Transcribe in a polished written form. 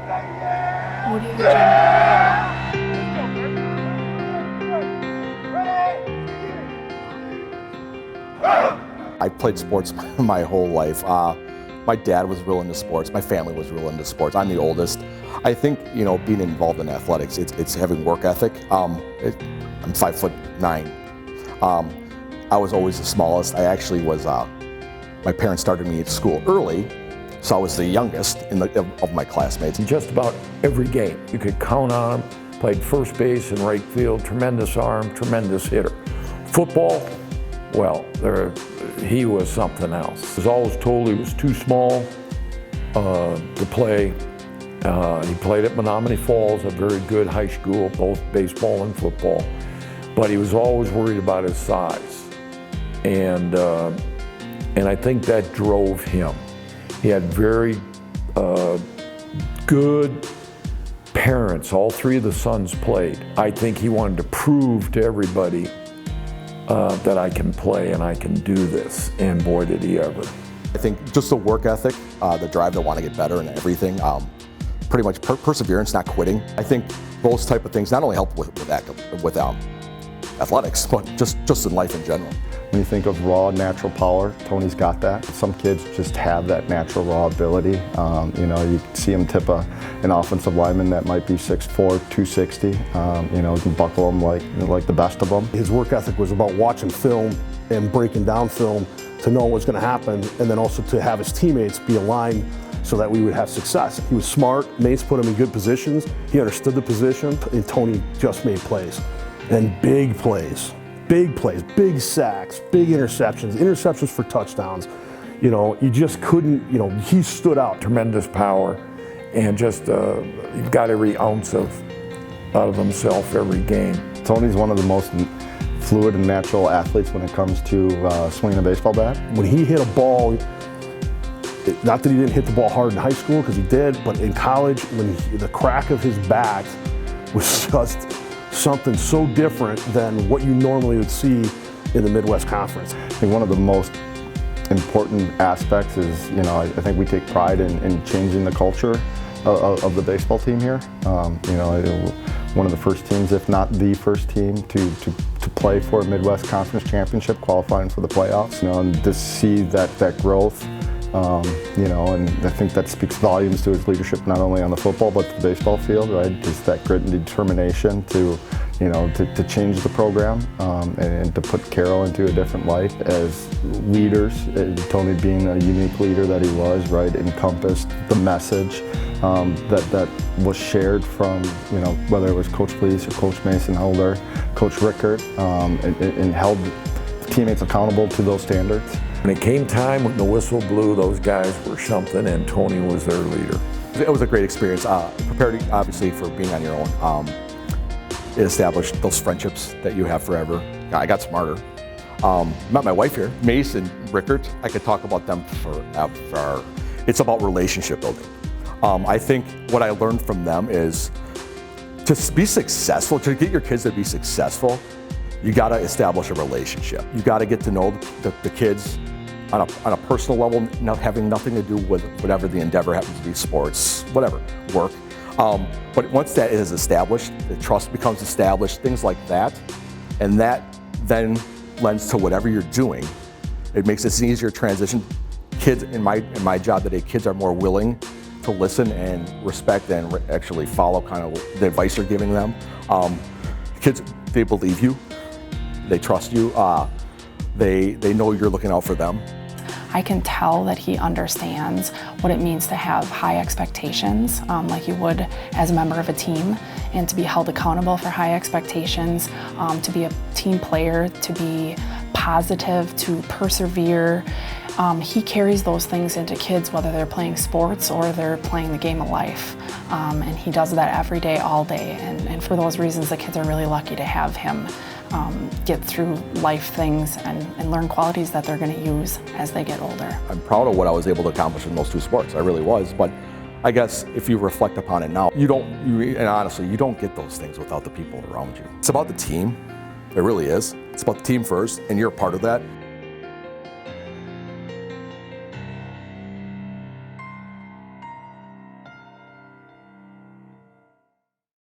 What do you get? I played sports my whole life. My dad was real into sports. My family was real into sports. I'm the oldest. I think, being involved in athletics, it's having work ethic. I'm 5'9". I was always the smallest. I actually was, my parents started me at school early, so I was the youngest of my classmates. Just about every game, you could count on him. Played first base and right field, tremendous arm, tremendous hitter. Football, well, he was something else. He was always told he was too small to play. He played at Menominee Falls, a very good high school, both baseball and football. But he was always worried about his size. And I think that drove him. He had very good parents. All three of the sons played. I think he wanted to prove to everybody that I can play and I can do this, and boy did he ever. I think just the work ethic, the drive to want to get better and everything, pretty much perseverance, not quitting. I think those type of things not only help with athletics, but just in life in general. When you think of raw, natural power, Tony's got that. Some kids just have that natural raw ability. You see him tip an offensive lineman that might be 6'4", 260. You can buckle him like the best of them. His work ethic was about watching film and breaking down film to know what's going to happen, and then also to have his teammates be aligned so that we would have success. He was smart, mates put him in good positions, he understood the position, and Tony just made plays. And big plays, big sacks, big interceptions for touchdowns. You just couldn't, he stood out. Tremendous power, and just he got every ounce out of himself every game. Tony's one of the most fluid and natural athletes when it comes to swinging a baseball bat. When he hit a ball, not that he didn't hit the ball hard in high school, because he did, but in college, the crack of his bat was just something so different than what you normally would see in the Midwest Conference. I think one of the most important aspects is, I think we take pride in changing the culture of the baseball team here. One of the first teams, if not the first team, to play for a Midwest Conference championship, qualifying for the playoffs. And to see that growth, and I think that speaks volumes to his leadership, not only on the football but the baseball field, right? Just that grit and determination to change the program and to put Carroll into a different light as leaders. Tony being a unique leader that he was, right, encompassed the message that was shared from, whether it was Coach Fleece or Coach Mason Elder, Coach Rickert, and held teammates accountable to those standards. When it came time, when the whistle blew, those guys were something, and Tony was their leader. It was a great experience. Prepared, obviously, for being on your own. It established those friendships that you have forever. I got smarter. Met my wife here, Mason Rickert. I could talk about them forever. It's about relationship building. I think what I learned from them is to be successful, to get your kids to be successful, you got to establish a relationship. You got to get to know the kids on a personal level, not having nothing to do with whatever the endeavor happens to be, sports, whatever, work. But once that is established, the trust becomes established, things like that, and that then lends to whatever you're doing. It makes it an easier transition. Kids, in my job today, kids are more willing to listen and respect and actually follow kind of the advice you're giving them. Kids, they believe you, they trust you, they know you're looking out for them. I can tell that he understands what it means to have high expectations, like you would as a member of a team, and to be held accountable for high expectations, to be a team player, to be positive, to persevere. He carries those things into kids, whether they're playing sports or they're playing the game of life. And he does that every day, all day. And for those reasons, the kids are really lucky to have him get through life things and learn qualities that they're going to use as they get older. I'm proud of what I was able to accomplish in those two sports. I really was. But I guess if you reflect upon it now, and honestly, you don't get those things without the people around you. It's about the team. It really is. It's about the team first, and you're a part of that.